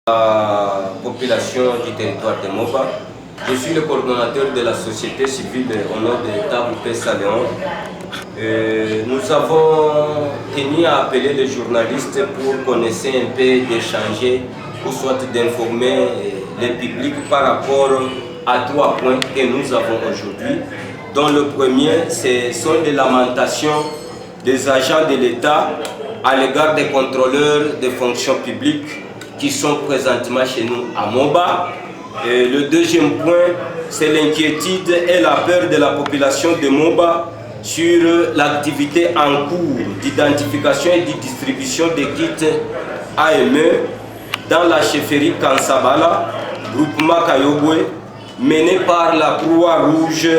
La population du territoire de Moba. Je suis le coordonnateur de la société civile au nom de Taboupé Saléon. Nous avons tenu à appeler les journalistes pour connaître un peu, d'échanger ou soit d'informer le public par rapport à 3 points que nous avons aujourd'hui. Dont le premier, ce sont les lamentations des agents de l'État à l'égard des contrôleurs des fonctions publiques qui sont présentement chez nous à Moba. Et le deuxième point, c'est l'inquiétude et la peur de la population de Moba sur l'activité en cours d'identification et de distribution des kits AME dans la chefferie Kansabala, groupement Kayogwe, mené par la Croix-Rouge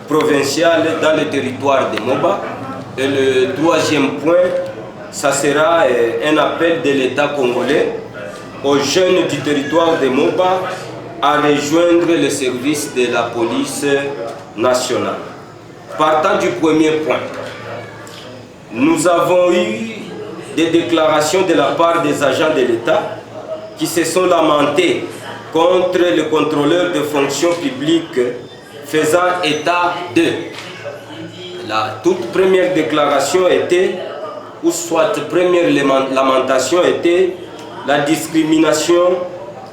provinciale dans le territoire de Moba. Et le troisième point, ça sera un appel de l'État congolais aux jeunes du territoire de Moba à rejoindre le service de la police nationale. Partant du premier point, nous avons eu des déclarations de la part des agents de l'État qui se sont lamentés contre le contrôleur de fonction publique faisant état de. La toute première déclaration était, ou soit première lamentation était, la discrimination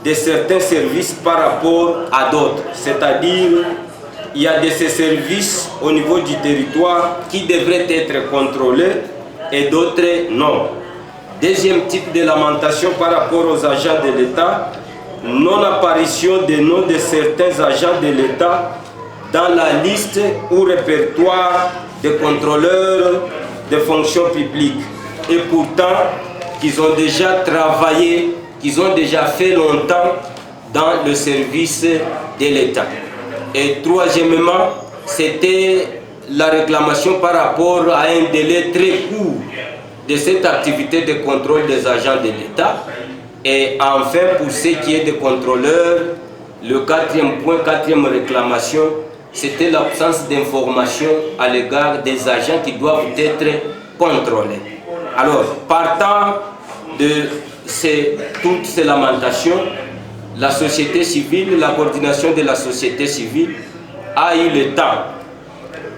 de certains services par rapport à d'autres. C'est-à-dire, il y a de ces services au niveau du territoire qui devraient être contrôlés et d'autres non. Deuxième type de lamentation par rapport aux agents de l'État, non-apparition des noms de certains agents de l'État dans la liste ou répertoire des contrôleurs de fonctions publiques. Et pourtant, qu'ils ont déjà travaillé, qu'ils ont déjà fait longtemps dans le service de l'État. Et troisièmement, c'était la réclamation par rapport à un délai très court de cette activité de contrôle des agents de l'État. Et enfin, pour ce qui est des contrôleurs, le quatrième point, quatrième réclamation, c'était l'absence d'information à l'égard des agents qui doivent être contrôlés. Alors, partant de toutes ces lamentations, la société civile, la coordination de la société civile a eu le temps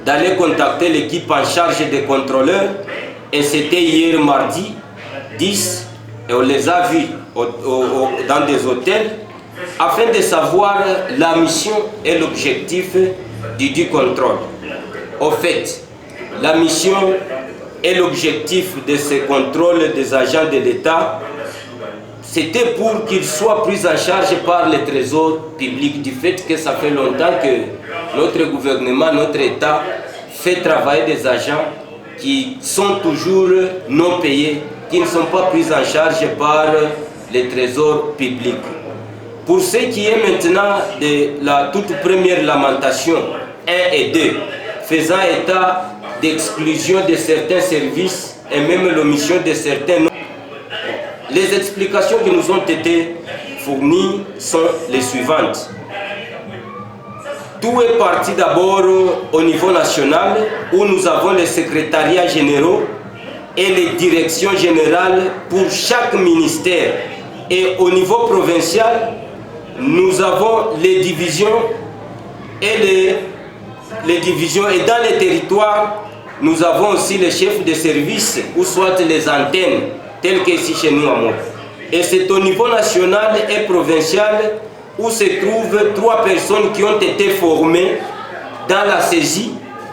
d'aller contacter l'équipe en charge des contrôleurs, et c'était hier mardi 10, et on les a vus dans des hôtels afin de savoir la mission et l'objectif du contrôle. Au fait, la mission et l'objectif de ce contrôle des agents de l'État, c'était pour qu'ils soient pris en charge par le trésor public, du fait que ça fait longtemps que notre gouvernement, notre État fait travailler des agents qui sont toujours non payés, qui ne sont pas pris en charge par le trésor public. Pour ce qui est maintenant de la toute première lamentation 1 et 2, faisant état d'exclusion de certains services et même l'omission de certains. Les explications qui nous ont été fournies sont les suivantes. Tout est parti d'abord au niveau national, où nous avons les secrétariats généraux et les directions générales pour chaque ministère. Et au niveau provincial, nous avons les divisions et les divisions. Et dans les territoires, nous avons aussi les chefs de service, ou soit les antennes, telles qu'ici chez nous à Moba. Et c'est au niveau national et provincial où se trouvent 3 personnes qui ont été formées dans la saisie,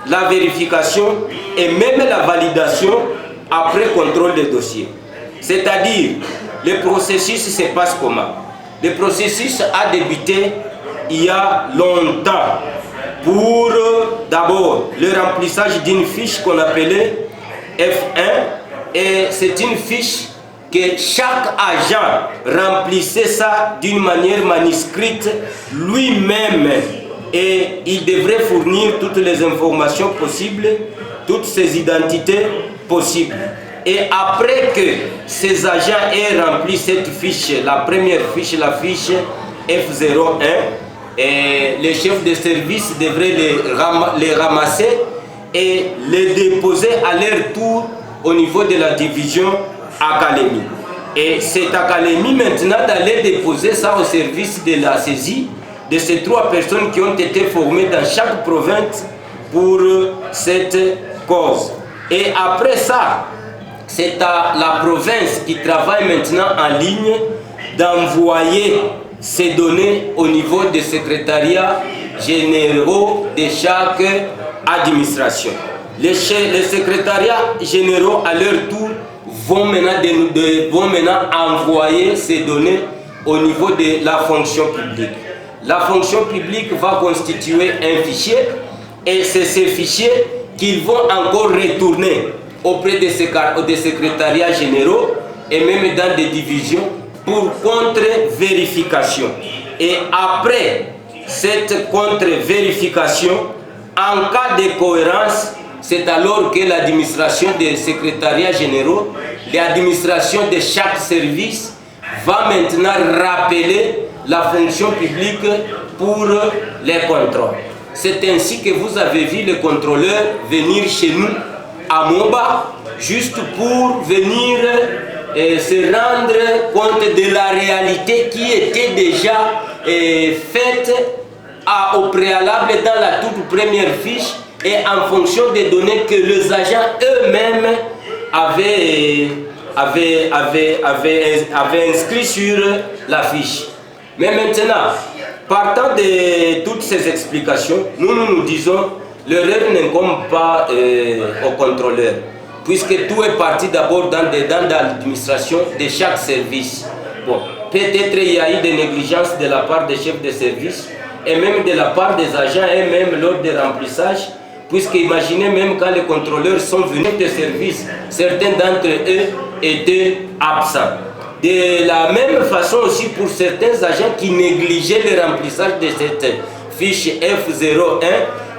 la vérification et même la validation après contrôle des dossiers. C'est-à-dire, le processus se passe comment? Le processus a débuté il y a longtemps pour d'abord le remplissage d'une fiche qu'on appelait F1, et c'est une fiche que chaque agent remplissait ça d'une manière manuscrite lui-même, et il devrait fournir toutes les informations possibles, toutes ses identités possibles. Et après que ces agents aient rempli cette fiche, la première fiche, la fiche F01, et les chefs de service devraient les ramasser et les déposer à leur tour au niveau de la division académique. Et cette académie maintenant d'aller déposer ça au service de la saisie de ces 3 personnes qui ont été formées dans chaque province pour cette cause. Et après ça, c'est à la province qui travaille maintenant en ligne d'envoyer ces données au niveau des secrétariats généraux de chaque administration. Les secrétariats généraux, à leur tour, vont maintenant envoyer ces données au niveau de la fonction publique. La fonction publique va constituer un fichier et c'est ces fichiers qu'ils vont encore retourner auprès des secrétariats généraux et même dans des divisions pour contre-vérification. Et après cette contre-vérification, en cas de cohérence, c'est alors que l'administration des secrétariats généraux, l'administration de chaque service va maintenant rappeler la fonction publique pour les contrôles. C'est ainsi que vous avez vu le contrôleur venir chez nous à Moba, juste pour venir se rendre compte de la réalité qui était déjà faite au préalable dans la toute première fiche et en fonction des données que les agents eux-mêmes avaient inscrites sur la fiche. Mais maintenant, partant de toutes ces explications, nous disons l'erreur n'incombe pas au contrôleur, puisque tout est parti d'abord dans l'administration de chaque service. Bon, peut-être il y a eu des négligences de la part des chefs de service et même de la part des agents et même lors des remplissages, puisque imaginez même quand les contrôleurs sont venus de service, certains d'entre eux étaient absents. De la même façon aussi pour certains agents qui négligeaient le remplissage de cette fiche F01,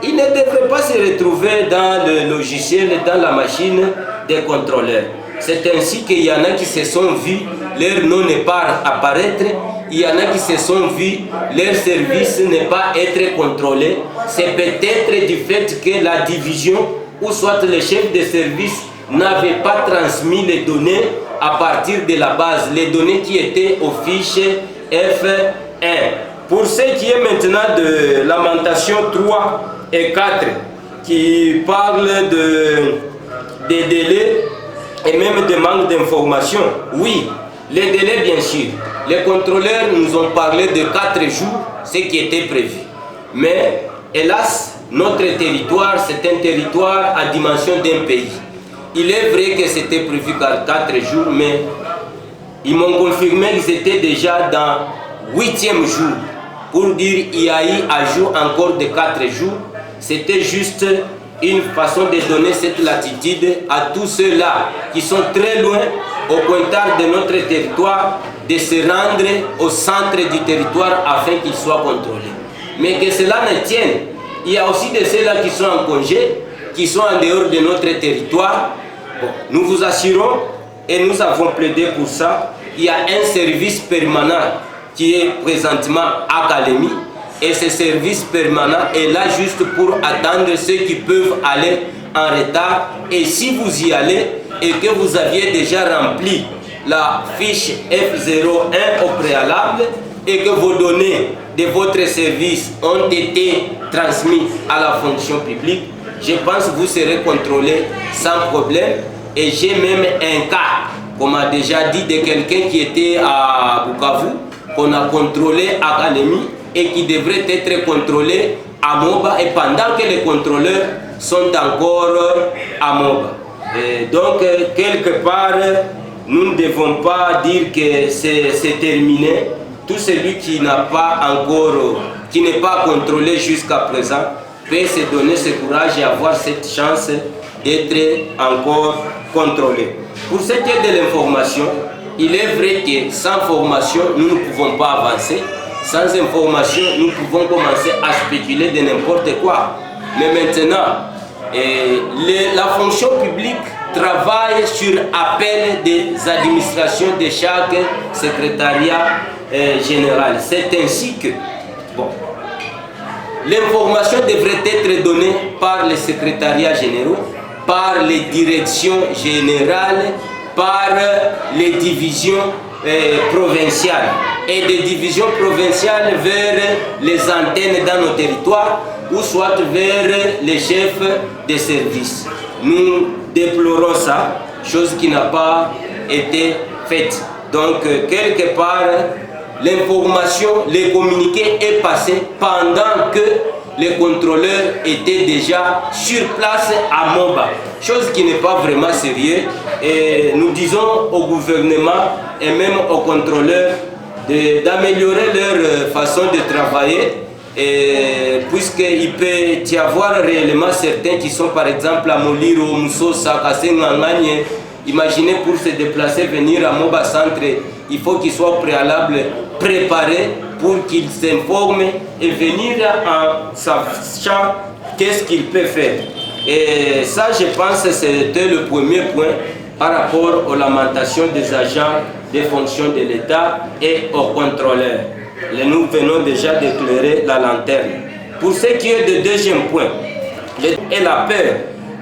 ils ne devraient pas se retrouver dans le logiciel, dans la machine des contrôleurs. C'est ainsi qu'il y en a qui se sont vus leur nom ne pas apparaître, il y en a qui se sont vus leur service ne pas être contrôlé. C'est peut-être du fait que la division ou soit le chef de service n'avait pas transmis les données à partir de la base, les données qui étaient aux fiches F1. Pour ce qui est maintenant de Lamentation 3 et 4, qui parlent des délais et même de manque d'informations, oui, les délais bien sûr. Les contrôleurs nous ont parlé de 4 jours, ce qui était prévu. Mais hélas, notre territoire, c'est un territoire à dimension d'un pays. Il est vrai que c'était prévu 4 jours, mais ils m'ont confirmé qu'ils étaient déjà dans 8e jour. Pour dire qu'il y a eu ajout encore de 4 jours, c'était juste une façon de donner cette latitude à tous ceux-là qui sont très loin au pointage de notre territoire, de se rendre au centre du territoire afin qu'ils soient contrôlés. Mais que cela ne tienne, il y a aussi de ceux-là qui sont en congé, qui sont en dehors de notre territoire. Bon, nous vous assurons, et nous avons plaidé pour ça, il y a un service permanent qui est présentement à Kalemi, et ce service permanent est là juste pour attendre ceux qui peuvent aller en retard. Et si vous y allez et que vous aviez déjà rempli la fiche F01 au préalable et que vos données de votre service ont été transmises à la fonction publique, je pense que vous serez contrôlé sans problème. Et j'ai même un cas, comme a déjà dit, de quelqu'un qui était à Bukavu, qu'on a contrôlé à Kalemi et qui devrait être contrôlé à Moba, et pendant que les contrôleurs sont encore à Moba. Et donc, quelque part, nous ne devons pas dire que c'est terminé. Tout celui qui n'a pas encore, qui n'est pas contrôlé jusqu'à présent, peut se donner ce courage et avoir cette chance d'être encore contrôlé. Pour ce qui est de l'information, il est vrai que sans formation, nous ne pouvons pas avancer. Sans information, nous pouvons commencer à spéculer de n'importe quoi. Mais maintenant, la fonction publique travaille sur appel des administrations de chaque secrétariat général. C'est ainsi que l'information devrait être donnée par les secrétariats généraux, par les directions générales par les divisions provinciales et des divisions provinciales vers les antennes dans nos territoires ou soit vers les chefs de service. Nous déplorons ça, chose qui n'a pas été faite. Donc, quelque part, l'information, les communiqués est passé pendant que les contrôleurs étaient déjà sur place à Moba. Chose qui n'est pas vraiment sérieux. Et nous disons au gouvernement et même aux contrôleurs d'améliorer leur façon de travailler. Puisqu'il peut y avoir réellement certains qui sont par exemple à Moliro, Moussosa, Kassenganganye. Imaginez pour se déplacer, venir à Moba Centre, il faut qu'il soit préalable, préparé pour qu'il s'informe et venir en sachant qu'est-ce qu'il peut faire. Et ça, je pense que c'était le premier point par rapport aux lamentations des agents des fonctions de l'État et aux contrôleurs. Nous venons déjà d'éclairer la lanterne. Pour ce qui est du deuxième point, et la peur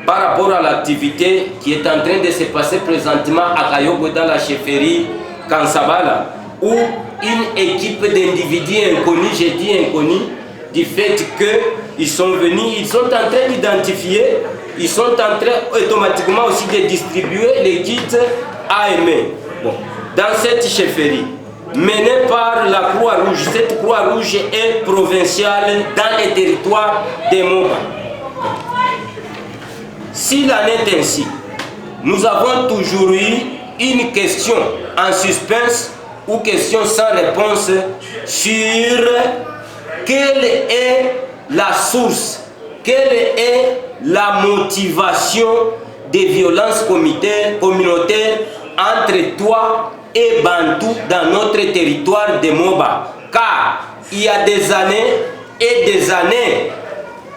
par rapport à l'activité qui est en train de se passer présentement à Kayogo dans la chefferie Kansabala, où une équipe d'individus inconnus, j'ai dit inconnus, du fait qu'ils sont venus, ils sont en train d'identifier, ils sont en train automatiquement aussi de distribuer les kits AME. Bon, dans cette chefferie, menée par la Croix-Rouge, cette Croix-Rouge est provinciale dans les territoires des Moba. S'il en est ainsi, nous avons toujours eu une question en suspense ou question sans réponse sur quelle est la source, quelle est la motivation des violences communautaires entre toi et Bantou dans notre territoire de Moba. Car il y a des années et des années,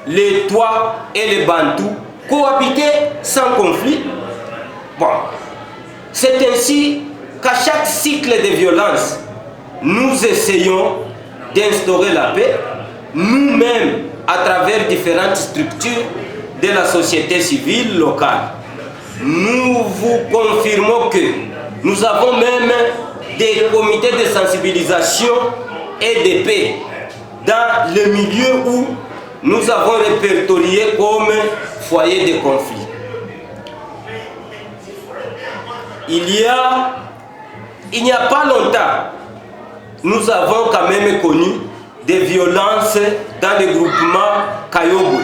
les Tois et les Bantous cohabitaient sans conflit. Bon, c'est ainsi qu'à chaque cycle de violence, nous essayons d'instaurer la paix, nous-mêmes, à travers différentes structures de la société civile locale. Nous vous confirmons que nous avons même des comités de sensibilisation et de paix dans le milieu où nous avons répertorié comme foyer de conflit. Il n'y a pas longtemps, nous avons quand même connu des violences dans le groupement Kayogo,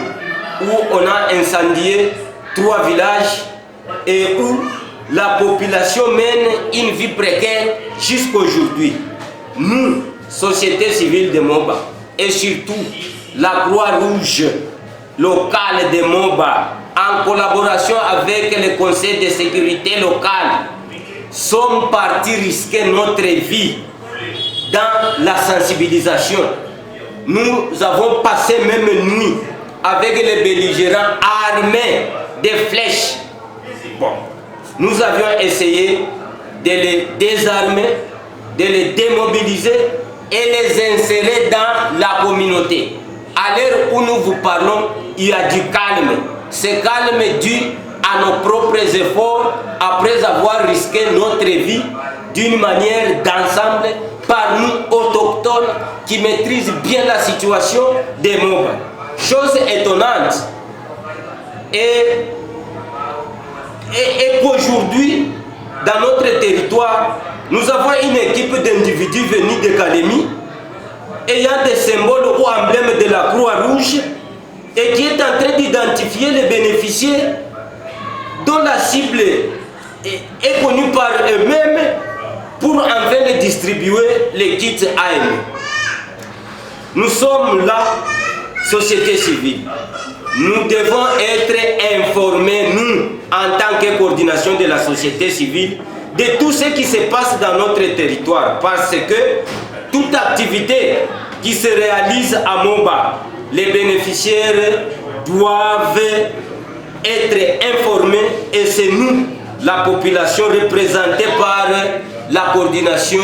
où on a incendié 3 villages et où la population mène une vie précaire jusqu'aujourd'hui. Nous, société civile de Moba, et surtout la Croix-Rouge locale de Moba, en collaboration avec le Conseil de sécurité locale, sommes partis risquer notre vie dans la sensibilisation. Nous avons passé même nuit avec les belligérants armés de flèches. Bon, nous avions essayé de les désarmer, de les démobiliser et les insérer dans la communauté. À l'heure où nous vous parlons, il y a du calme. Ce calme est dû à nos propres efforts après avoir risqué notre vie d'une manière d'ensemble par nous autochtones qui maîtrisent bien la situation des Moba. Chose étonnante et qu'aujourd'hui, dans notre territoire, nous avons une équipe d'individus venus de Kalemi ayant des symboles ou emblèmes de la Croix-Rouge et qui est en train d'identifier les bénéficiaires dont la cible est connue par eux-mêmes pour enfin les distribuer les kits AM. Nous sommes là, société civile. Nous devons être informés, nous, en tant que coordination de la société civile, de tout ce qui se passe dans notre territoire. Parce que toute activité qui se réalise à Moba, les bénéficiaires doivent être informés et c'est nous, la population représentée par la coordination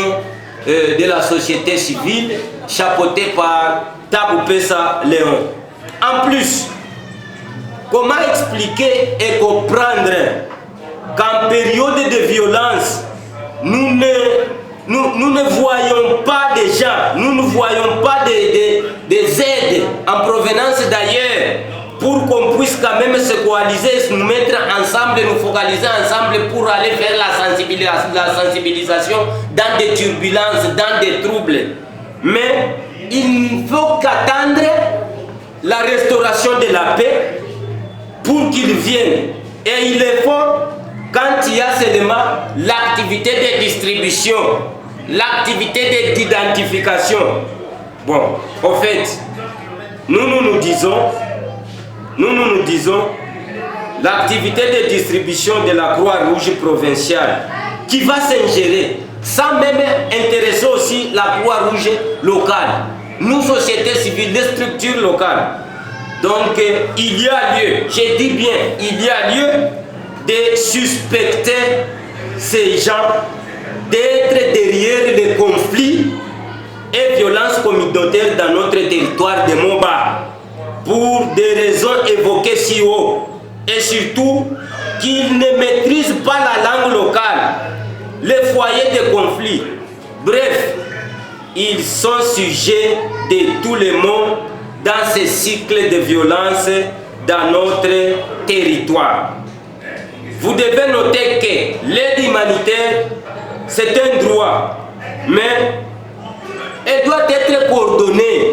de la société civile, chapeautée par Taboupessa Léon. En plus, comment expliquer et comprendre qu'en période de violence, nous ne voyons pas des gens, nous ne voyons pas des aides en provenance d'ailleurs pour qu'on puisse quand même se coaliser, nous mettre ensemble, nous focaliser ensemble pour aller faire la sensibilisation dans des turbulences, dans des troubles. Mais il ne faut qu'attendre la restauration de la paix pour qu'ils viennent. Et il est fort quand il y a seulement l'activité de distribution, l'activité d'identification. Bon, en fait, nous disons l'activité de distribution de la Croix-Rouge provinciale qui va s'ingérer sans même intéresser aussi la Croix-Rouge locale, nous sociétés civiles, les structures locales. Donc il y a lieu, je dis bien, il y a lieu de suspecter ces gens d'être derrière les conflits et violences communautaires dans notre territoire de Moba pour des raisons évoquées si haut, et surtout qu'ils ne maîtrisent pas la langue locale, les foyers de conflit. Bref, ils sont sujets de tous les maux dans ce cycle de violence dans notre territoire. Vous devez noter que l'aide humanitaire, c'est un droit, mais elle doit être coordonnée.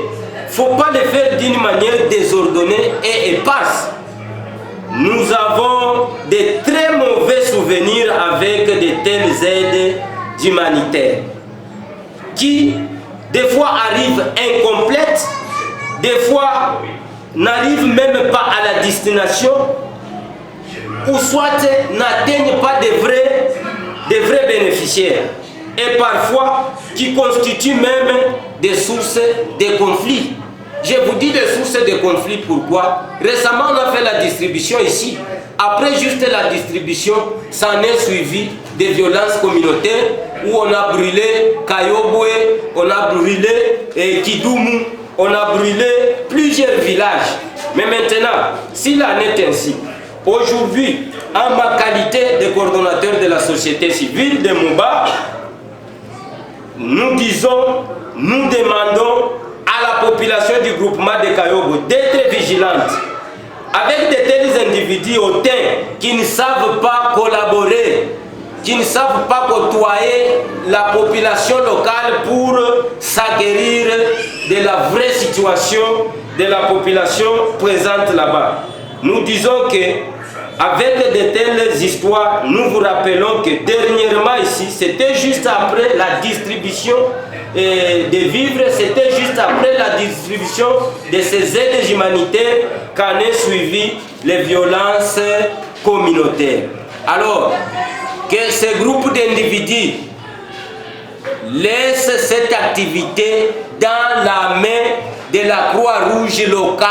Il ne faut pas le faire d'une manière désordonnée et éparse. Nous avons de très mauvais souvenirs avec de telles aides humanitaires qui, des fois, arrivent incomplètes, des fois, n'arrivent même pas à la destination, ou soit n'atteignent pas de vrais bénéficiaires, et parfois qui constituent même des sources de conflits. Je vous dis des sources de conflits, pourquoi? Récemment, on a fait la distribution ici. Après juste la distribution, ça en est suivi des violences communautaires où on a brûlé Kayobwe, on a brûlé Kidumu, on a brûlé plusieurs villages. Mais maintenant, s'il en est ainsi, aujourd'hui, en ma qualité de coordonnateur de la société civile de Moba, nous disons, nous demandons à la population du groupement de Kayobo d'être vigilante avec de tels individus hautains qui ne savent pas collaborer, qui ne savent pas côtoyer la population locale pour s'acquérir de la vraie situation de la population présente là-bas. Nous disons que avec de telles histoires, nous vous rappelons que dernièrement ici, c'était juste après la distribution des vivres, c'était juste après la distribution de ces aides humanitaires qu'en est suivi les violences communautaires. Alors, que ce groupe d'individus laisse cette activité dans la main de la Croix-Rouge locale,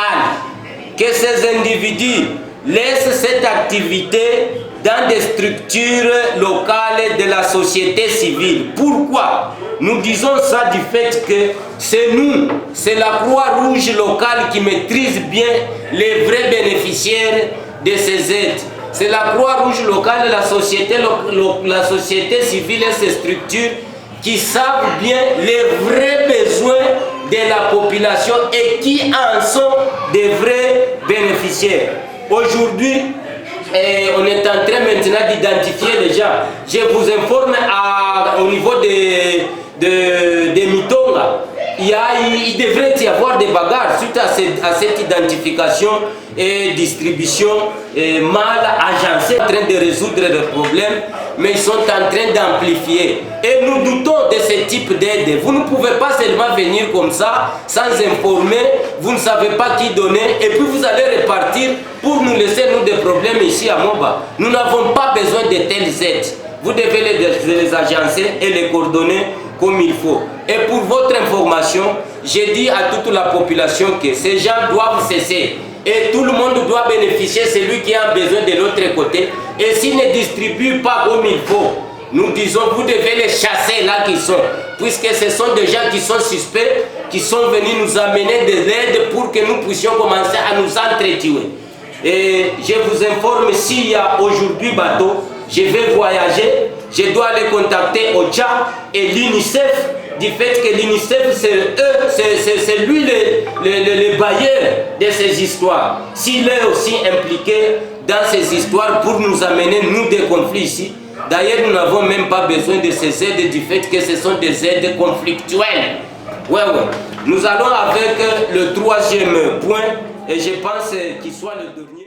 que ces individus laissent cette activité dans des structures locales de la société civile. Pourquoi? Nous disons ça du fait que c'est nous, c'est la Croix-Rouge locale qui maîtrise bien les vrais bénéficiaires de ces aides. C'est la Croix-Rouge locale, la société civile et ces structures qui savent bien les vrais besoins de la population et qui en sont des vrais bénéficiaires. Aujourd'hui, on est en train maintenant d'identifier les gens. Je vous informe au niveau des Mitonga, il devrait y avoir des bagarres suite à cette identification et distribution mal agencée, en train de résoudre le problème, mais ils sont en train d'amplifier. Et nous doutons de ce type d'aide. Vous ne pouvez pas seulement venir comme ça, sans informer, vous ne savez pas qui donner, et puis vous allez repartir pour nous laisser nous des problèmes ici à Moba. Nous n'avons pas besoin de telles aides. Vous devez les agencer et les coordonner comme il faut. Et pour votre information, j'ai dit à toute la population que ces gens doivent cesser. Et tout le monde doit bénéficier, celui qui a besoin de l'autre côté. Et s'ils ne distribuent pas comme il faut, nous disons, vous devez les chasser là qu'ils sont. Puisque ce sont des gens qui sont suspects, qui sont venus nous amener de l'aide pour que nous puissions commencer à nous entretuer. Et je vous informe, s'il y a aujourd'hui bateau, je vais voyager, je dois aller contacter OCHA et l'UNICEF, du fait que l'UNICEF, c'est eux, c'est lui le bailleur de ces histoires. S'il est aussi impliqué dans ces histoires pour nous amener, nous, des conflits ici. D'ailleurs, nous n'avons même pas besoin de ces aides du fait que ce sont des aides conflictuelles. Ouais. Nous allons avec le troisième point, et je pense qu'il soit le dernier.